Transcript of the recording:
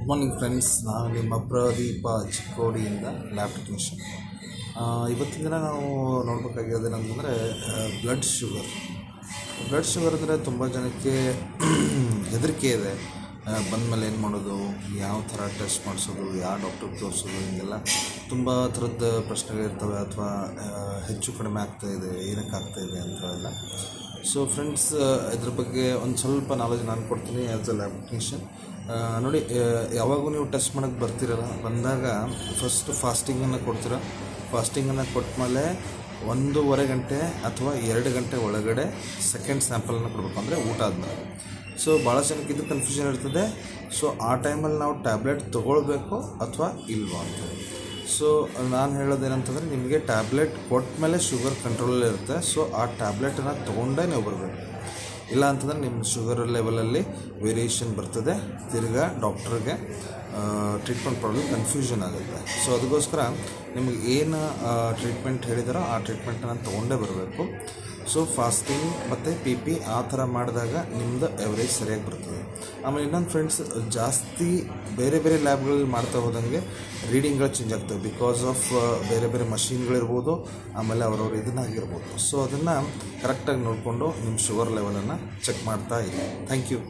Good morning friends, ನಾನು ನಿಮ್ಮ Pradeep ಚಿಕ್ಕೋಡಿಯಿಂದ lab technician. ಇವತ್ತಿನ ದಿನ ನಾವು ನೋಡಬೇಕಾಗಿರೋದೇನೆಂತಂದರೆ ಬ್ಲಡ್ ಶುಗರ್ ಅಂದರೆ ತುಂಬ ಜನಕ್ಕೆ ಹೆದರಿಕೆ ಇದೆ. ಬಂದಮೇಲೆ ಏನು ಮಾಡೋದು, ಯಾವ ಥರ ಟೆಸ್ಟ್ ಮಾಡಿಸೋದು, ಯಾವ ಡಾಕ್ಟ್ರಿಗೆ ತೋರಿಸೋದು, ಹಿಂಗೆಲ್ಲ ತುಂಬ ಥರದ ಪ್ರಶ್ನೆಗಳಿರ್ತವೆ. ಅಥವಾ ಹೆಚ್ಚು ಕಡಿಮೆ ಆಗ್ತಾಯಿದೆ, ಏನಕ್ಕೆ ಆಗ್ತಾಯಿದೆ ಅಂತ ಎಲ್ಲ. ಸೊ ಫ್ರೆಂಡ್ಸ್, ಇದ್ರ ಬಗ್ಗೆ ಒಂದು ಸ್ವಲ್ಪ ನಾಲೆಜ್ ನಾನು ಕೊಡ್ತೀನಿ ಆ್ಯಸ್ ಅ ಲ್ಯಾಬ್ ಟೆಕ್ನಿಷಿಯನ್. ನೋಡಿ, ಯಾವಾಗೂ ನೀವು ಟೆಸ್ಟ್ ಮಾಡೋಕ್ಕೆ ಬರ್ತೀರಲ್ಲ, ಬಂದಾಗ ಫಸ್ಟು ಫಾಸ್ಟಿಂಗನ್ನು ಕೊಡ್ತೀರ. ಫಾಸ್ಟಿಂಗನ್ನು ಕೊಟ್ಟಮೇಲೆ 1.5 ಗಂಟೆ ಅಥವಾ 2 ಗಂಟೆ ಒಳಗಡೆ ಸೆಕೆಂಡ್ ಸ್ಯಾಂಪಲನ್ನು ಕೊಡಬೇಕು, ಅಂದರೆ ಊಟ ಆದಮೇಲೆ. ಸೊ ಭಾಳ ಜನಕ್ಕೆ ಇದು ಕನ್ಫ್ಯೂಷನ್ ಇರ್ತದೆ. ಸೊ ಆ ಟೈಮಲ್ಲಿ ನಾವು ಟ್ಯಾಬ್ಲೆಟ್ ತೊಗೊಳ್ಬೇಕು ಅಥವಾ ಇಲ್ವಾ ಅಂತೇಳಿ. ಸೊ ನಾನು ಹೇಳೋದೇನಂತಂದರೆ, ನಿಮಗೆ ಟ್ಯಾಬ್ಲೆಟ್ ಕೊಟ್ಟ ಮೇಲೆ ಶುಗರ್ ಕಂಟ್ರೋಲಲ್ಲಿ ಇರುತ್ತೆ. ಸೊ ಆ ಟ್ಯಾಬ್ಲೆಟನ್ನು ತೊಗೊಂಡೇ ನೀವು ಬರಬೇಕು. ಇಲ್ಲ ಅಂತಂದರೆ ನಿಮ್ಮ ಶುಗರ್ ಲೆವೆಲಲ್ಲಿ ವೇರಿಯೇಷನ್ ಬರ್ತದೆ, ತಿರ್ಗಾ ಡಾಕ್ಟ್ರಿಗೆ ಟ್ರೀಟ್ಮೆಂಟ್ ಪ್ರಾಬ್ಲಮ್ ಕನ್ಫ್ಯೂಷನ್ ಆಗುತ್ತೆ. ಸೊ ಅದಕ್ಕೋಸ್ಕರ ನಿಮಗೆ ಏನು ಟ್ರೀಟ್ಮೆಂಟ್ ಹೇಳಿದಾರೋ ಆ ಟ್ರೀಟ್ಮೆಂಟನ್ನು ತೊಗೊಂಡೇ ಬರಬೇಕು. ಸೊ ಫಾಸ್ಟಿಂಗ್ ಮತ್ತು ಪಿ ಆ ಥರ ಮಾಡಿದಾಗ ನಿಮ್ಮದು ಎವರೇಜ್ ಸರಿಯಾಗಿ ಬರ್ತದೆ. ಆಮೇಲೆ ಇನ್ನೊಂದು ಫ್ರೆಂಡ್ಸ್, ಜಾಸ್ತಿ ಬೇರೆ ಬೇರೆ ಲ್ಯಾಬ್ಗಳಲ್ಲಿ ಮಾಡ್ತಾ ಹೋದಂಗೆ ರೀಡಿಂಗ್ಗಳು ಚೇಂಜ್ ಆಗ್ತವೆ. ಬಿಕಾಸ್ ಆಫ್ ಬೇರೆ ಬೇರೆ ಮಷಿನ್ಗಳಿರ್ಬೋದು, ಆಮೇಲೆ ಅವ್ರವ್ರ ಇದನ್ನಾಗಿರ್ಬೋದು. ಸೊ ಅದನ್ನು ಕರೆಕ್ಟಾಗಿ ನೋಡಿಕೊಂಡು ನಿಮ್ಮ ಶುಗರ್ ಲೆವೆಲನ್ನು ಚೆಕ್ ಮಾಡ್ತಾ ಇರಿ. Thank you.